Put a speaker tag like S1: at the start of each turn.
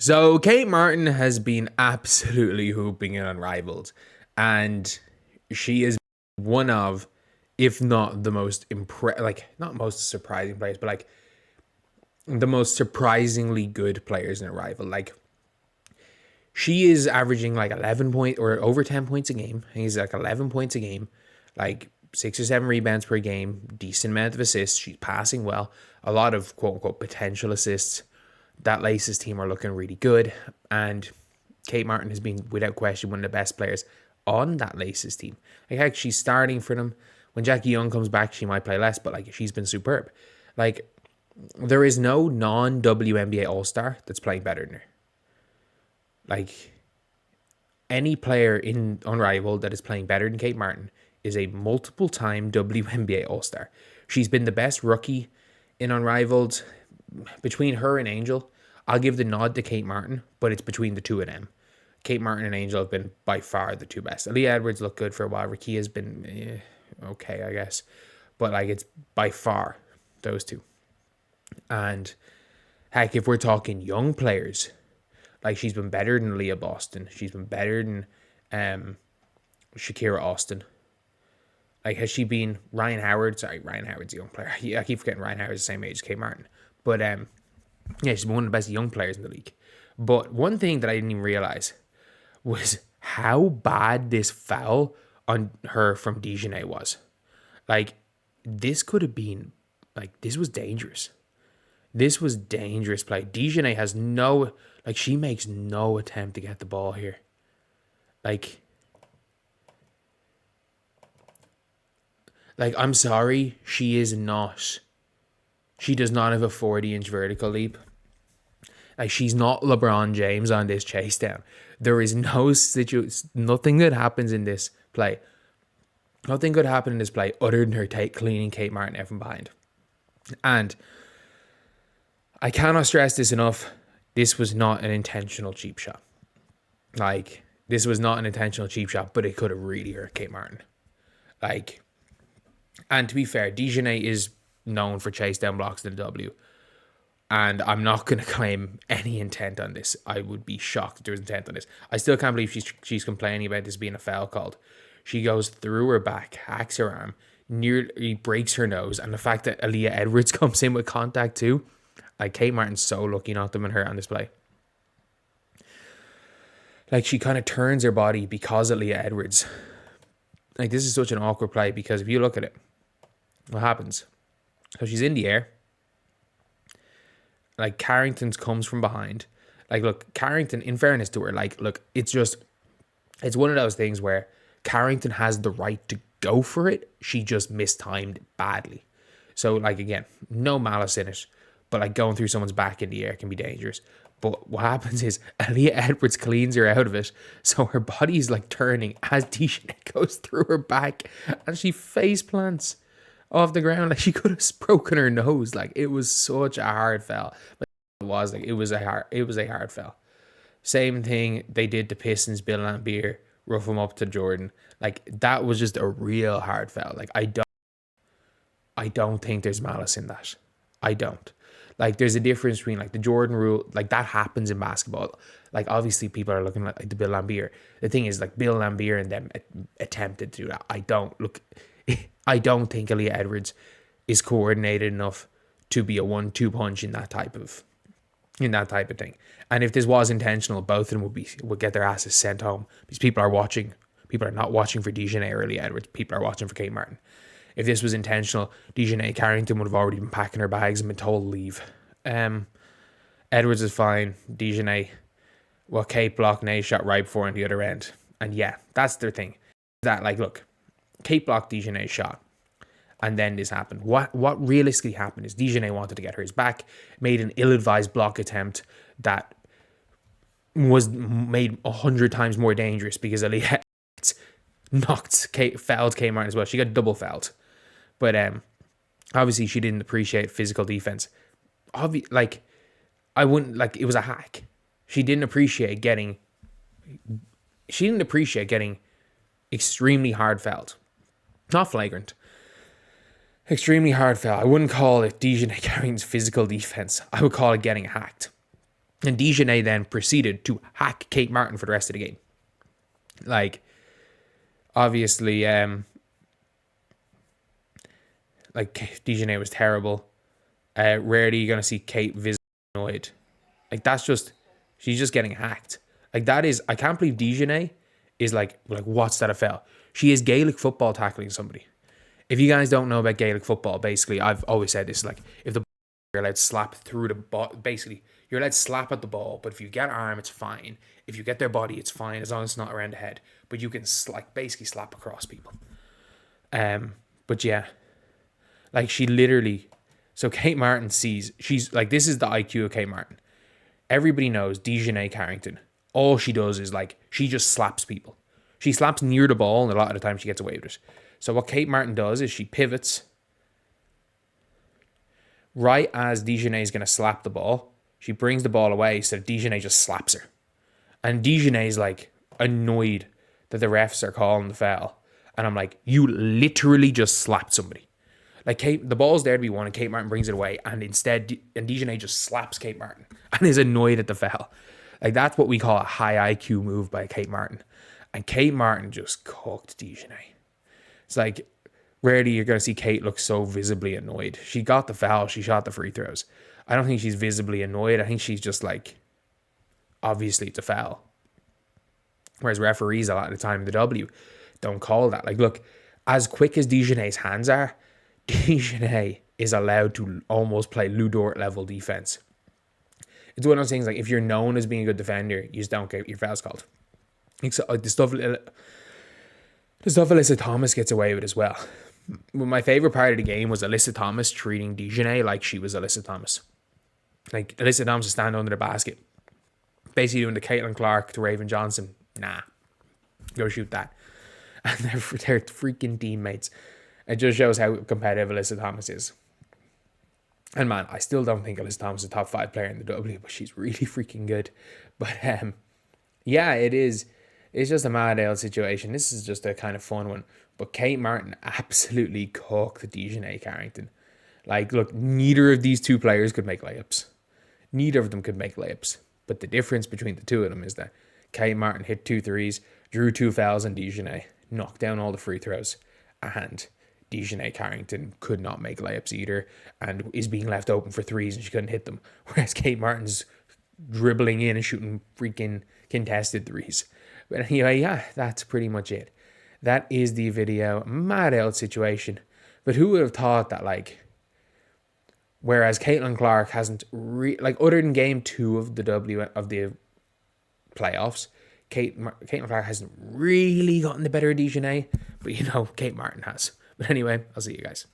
S1: So Kate Martin has been absolutely hooping in Unrivaled, and she is one of, if not the most not most surprising players, but like the most surprisingly good players in Unrivaled. Like she is averaging like 11 point or over 10 points a game. He's like 11 points a game, like 6 or 7 rebounds per game, decent amount of assists. She's passing well, a lot of quote unquote potential assists. That Laces team are looking really good, and Kate Martin has been without question one of the best players on that Laces team. Like heck, she's starting for them. When Jackie Young comes back, she might play less, but like she's been superb. Like there is no non WNBA All Star that's playing better than her. Like any player in Unrivaled that is playing better than Kate Martin is a multiple time WNBA All Star. She's been the best rookie in Unrivaled. Between her and Angel, I'll give the nod to Kate Martin, but it's between the two of them. Kate Martin and Angel have been by far the two best. Aaliyah Edwards looked good for a while. Ricky has been okay, I guess. But like it's by far those two. And heck, if we're talking young players, like she's been better than Leah Boston. She's been better than Shakira Austin. Like has she been Ryan Howard? Sorry, Ryan Howard's a young player. Yeah, I keep forgetting Ryan Howard's the same age as Kate Martin. But yeah, she's been one of the best young players in the league. But one thing that I didn't even realize was how bad this foul on her from Dijonai was. Like, this could have been, like, this was dangerous. This was dangerous play. Dijonai has no, like, she makes no attempt to get the ball here. Like, I'm sorry, she is not. She does not have a 40-inch vertical leap. Like, she's not LeBron James on this chase down. There is nothing that happens in this play. Nothing could happen in this play other than her cleaning Kate Martin out from behind. And I cannot stress this enough. This was not an intentional cheap shot. Like, this was not an intentional cheap shot, but it could have really hurt Kate Martin. Like, and to be fair, Dijonai is known for chase down blocks in the W. And I'm not going to claim any intent on this. I would be shocked if there was intent on this. I still can't believe she's complaining about this being a foul called. She goes through her back, hacks her arm, nearly breaks her nose. And the fact that Aaliyah Edwards comes in with contact too. Like, Kate Martin's so lucky not to have been hurt on this play. Like, she kind of turns her body because of Aaliyah Edwards. Like, this is such an awkward play because if you look at it, what happens? So she's in the air. Like, Carrington comes from behind. Like, look, Carrington, in fairness to her, like, look, it's one of those things where Carrington has the right to go for it. She just mistimed badly. So, like, again, no malice in it. But, like, going through someone's back in the air can be dangerous. But what happens is Aaliyah Edwards cleans her out of it. So her body's, like, turning as Dijonai goes through her back. And she face plants off the ground. Like, she could have broken her nose. Like, it was such a hard foul. But it was a hard foul. Same thing they did to Pistons, Bill Lambier, rough him up to Jordan. Like, that was just a real hard foul. Like, I don't think there's malice in that. I don't. Like, there's a difference between, like, the Jordan rule. Like, that happens in basketball. Like, obviously people are looking at, like, the Bill Lambier. The thing is, like, Bill Lambier and them attempted to do that. I don't think Aaliyah Edwards is coordinated enough to be a 1-2 punch in that type of thing. And if this was intentional, both of them would get their asses sent home because people are watching. People are not watching for Dijonai or Aaliyah Edwards. People are watching for Kate Martin. If this was intentional, Dijonai Carrington would have already been packing her bags and been told to leave. Edwards is fine. Dijonai, well, Kate blocked Nate shot right before on the other end. And yeah, that's their thing. That, like, look, Kate blocked Dijonai's shot. And then this happened. What realistically happened is Dijonai wanted to get hers back, made an ill-advised block attempt that was made 100 times more dangerous because Aaliyah fouled Kate Martin as well. She got double fouled. But obviously she didn't appreciate physical defense. It was a hack. She didn't appreciate getting extremely hard fouled. Not flagrant. Extremely hard foul. I wouldn't call it Dijonai Carrington's physical defense. I would call it getting hacked. And Dijonai then proceeded to hack Kate Martin for the rest of the game. Like, obviously, like, Dijonai was terrible. Rarely you're going to see Kate visibly annoyed. Like, that's just, she's just getting hacked. Like, that is, I can't believe Dijonai is like, what's that a foul? She is Gaelic football tackling somebody. If you guys don't know about Gaelic football, basically, I've always said this, like, if the you're allowed to slap through the ball, basically, you're allowed to slap at the ball, but if you get arm, it's fine. If you get their body, it's fine, as long as it's not around the head. But you can, like, basically slap across people. But yeah, like, she literally, so Kate Martin sees, she's, like, this is the IQ of Kate Martin. Everybody knows Dijonai Carrington. All she does is, like, she just slaps people. She slaps near the ball, and a lot of the time she gets away with it. So what Kate Martin does is she pivots. Right as Dijonai is going to slap the ball, she brings the ball away so Dijonai just slaps her. And Dijonai is, like, annoyed that the refs are calling the foul. And I'm like, you literally just slapped somebody. Like, the ball's there to be won, and Kate Martin brings it away, and instead, Dijonai just slaps Kate Martin and is annoyed at the foul. Like, that's what we call a high IQ move by Kate Martin. And Kate Martin just cooked Dijonai. It's like, rarely you're going to see Kate look so visibly annoyed. She got the foul. She shot the free throws. I don't think she's visibly annoyed. I think she's just like, obviously it's a foul. Whereas referees a lot of the time in the W don't call that. Like, look, as quick as Dijonai's hands are, Dijonai is allowed to almost play Lou Dort level defense. It's one of those things, like, if you're known as being a good defender, you just don't get your fouls called. Like, the stuff Alyssa Thomas gets away with as well. My favorite part of the game was Alyssa Thomas treating Dijonai like she was Alyssa Thomas. Like, Alyssa Thomas is standing under the basket, basically doing the Caitlin Clark to Raven Johnson. Nah, go shoot that. And they're freaking teammates. It just shows how competitive Alyssa Thomas is. And man, I still don't think Alyssa Thomas is a top 5 player in the W, but she's really freaking good. But yeah, it is. It's just a mad ale situation. This is just a kind of fun one. But Kate Martin absolutely cooked Dijonai Carrington. Like, look, neither of these two players could make layups. Neither of them could make layups. But the difference between the two of them is that Kate Martin hit 2 threes, drew 2 fouls on Dijonai, knocked down all the free throws, and Dijonai Carrington could not make layups either and is being left open for threes and she couldn't hit them. Whereas Kate Martin's dribbling in and shooting freaking contested threes. But anyway, yeah, that's pretty much it. That is the video. Mad out situation. But who would have thought that, like, whereas Caitlin Clark hasn't, like, other than game 2 of the playoffs, Caitlin Clark hasn't really gotten the better of Dijonai. But, you know, Kate Martin has. But anyway, I'll see you guys.